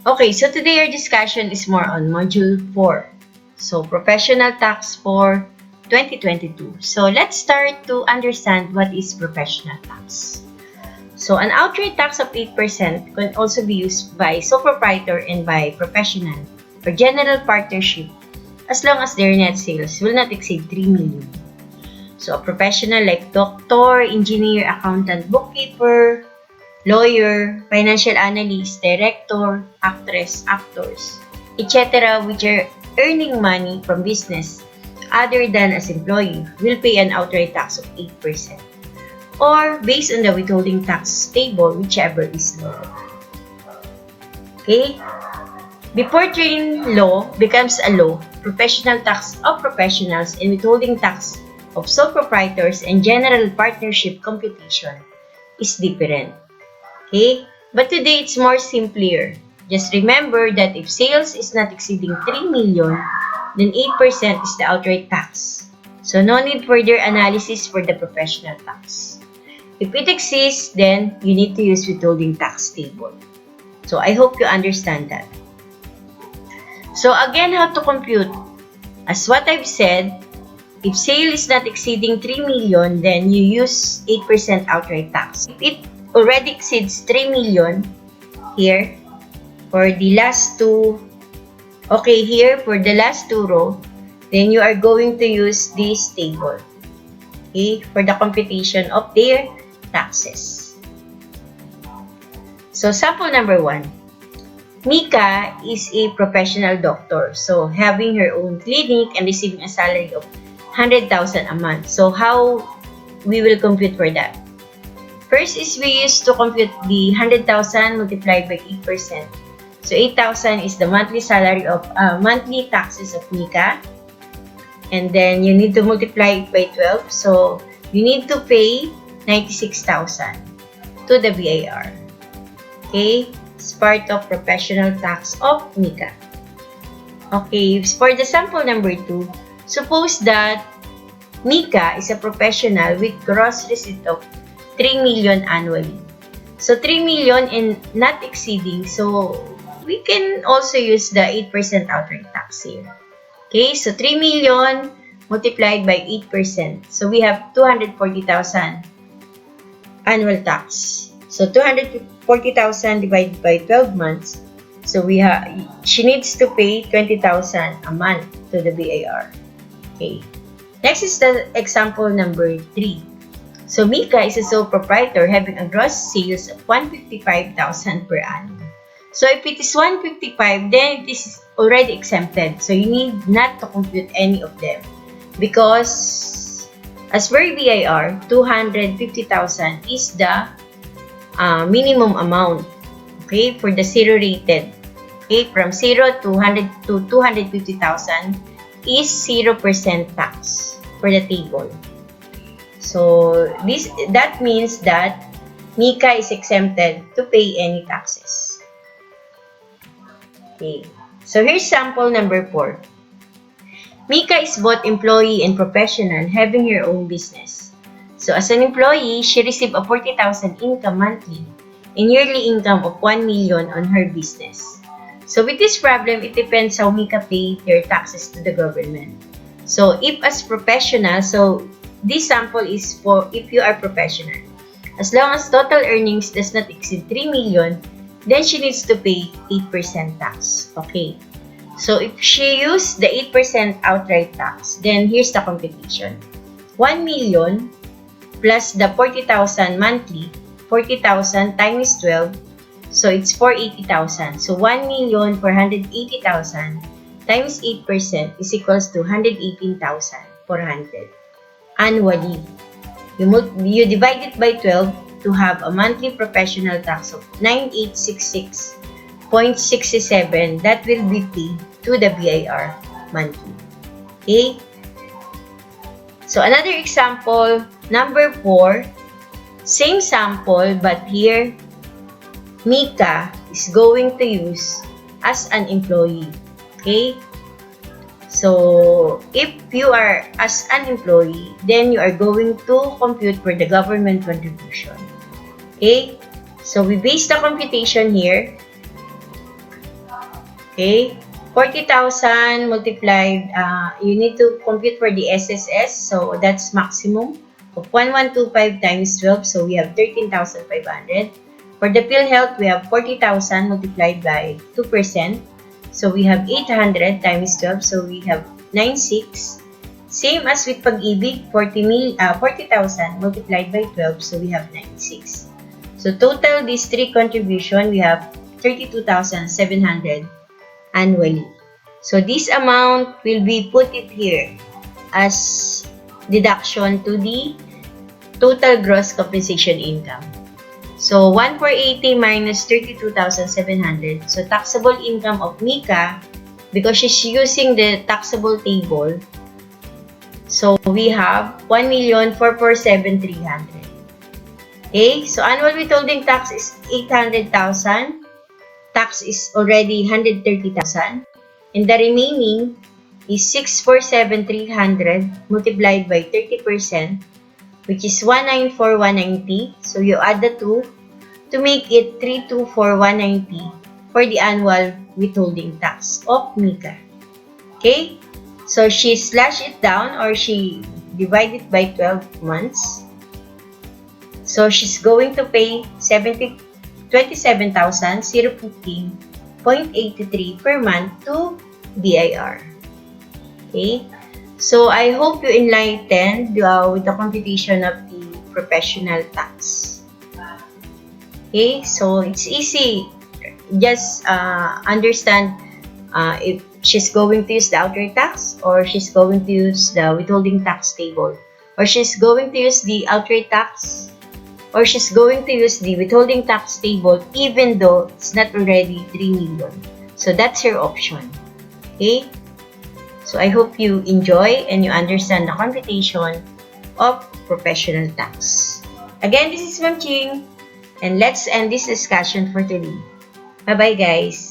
Okay, so today our discussion is more on Module 4. So, Professional Tax for 2022. So, let's start to understand what is professional tax. So, an outright tax of 8% can also be used by sole proprietor and by professional or general partnership as long as their net sales will not exceed 3 million. So, a professional like doctor, engineer, accountant, bookkeeper, lawyer, financial analyst, director, actress, actors, etc. which are earning money from business other than as employee will pay an outright tax of 8%. Or based on the withholding tax table, whichever is lower. Okay? Before train law becomes a law, professional tax of professionals and withholding tax of sole proprietors and general partnership computation is different. Okay? But today, it's more simpler. Just remember that if sales is not exceeding 3 million, then 8% is the outright tax. So, no need further analysis for the professional tax. If it exists, then you need to use withholding tax table. So, I hope you understand that. So, again, how to compute? As what I've said, if sale is not exceeding 3 million, then you use 8% outright tax. If it already exceeds 3 million here for the last two, okay, here for the last two row, then you are going to use this table, okay, for the computation of their taxes. So, sample number 1. Mika is a professional doctor, so having her own clinic and receiving a salary of 100,000 a month. So, how we will compute for that? First is we used to compute the 100,000 multiplied by 8%. So, 8,000 is the monthly salary of monthly taxes of Mika. And then, you need to multiply it by 12. So, you need to pay 96,000 to the BIR. Okay? It's part of professional tax of Mika. Okay, for the sample number 2, suppose that Mika is a professional with gross receipt of 3 million annually. So, 3 million and not exceeding. So, we can also use the 8% outright tax here. Okay, so 3 million multiplied by 8%. So, we have 240,000 annual tax. So, 240,000 divided by 12 months. So, she needs to pay 20,000 a month to the BIR. Okay. Next is the example number 3. So, Mika is a sole proprietor having a gross sales of 155,000 per annum. So, if it is 155, then it is already exempted. So, you need not to compute any of them. Because, as per BIR, 250,000 is the minimum amount, okay, for the zero rated. Okay, from 0 to 250,000 is 0% tax for the table. So, that means that Mika is exempted to pay any taxes. Okay. So, here's sample number 4. Mika is both employee and professional having her own business. So, as an employee, she received a 40,000 income monthly and yearly income of 1 million on her business. So, with this problem, it depends how Mika pay their taxes to the government. So, if as professional, so this sample is for if you are professional. As long as total earnings does not exceed 3 million, then she needs to pay 8% tax. Okay. So, if she used the 8% outright tax, then here's the computation. 1 million plus the 40,000 monthly, 40,000 times 12, so it's 480,000. So, 1,480,000 times 8% is equals to 118,400 annually. You divide it by 12 to have a monthly professional tax of 9,866.67 that will be paid to the BIR monthly. Okay? So, another example, number 4, same sample, but here, Mika is going to use as an employee. Okay? So, if you are as an employee, then you are going to compute for the government contribution. Okay? So, we base the computation here. Okay? 40,000 multiplied, you need to compute for the SSS, so that's maximum of 1125 times 12, so we have 13,500. For the PhilHealth, we have 40,000 multiplied by 2%, so we have 800 times 12, so we have 96. Same as with Pag-ibig, 40,000 multiplied by 12, so we have 96. So total, these three contribution, we have 32,700 annually. So this amount will be put it here as deduction to the total gross compensation income. So 1,480 minus 32,700. So taxable income of Mika, because she's using the taxable table, so we have 1,447,300. Okay, so annual withholding tax is 800,000. Tax is already 130,000. And the remaining is 647,300 multiplied by 30%, which is 194,190. So you add the two to make it 324,190 for the annual withholding tax of Mika. Okay? So she slashed it down, or she divided it by 12 months. So she's going to pay 27,015.83 per month to BIR. Okay? So I hope you enlightened with the computation of the professional tax. Okay? So it's easy. Just understand if she's going to use the outright tax, or she's going to use the withholding tax table, or she's going to use the outright tax, or she's going to use the withholding tax table even though it's not already 3 million. So that's your option. Okay? So I hope you enjoy and you understand the computation of professional tax. Again, this is Ma'am Ching, and let's end this discussion for today. Bye-bye, guys.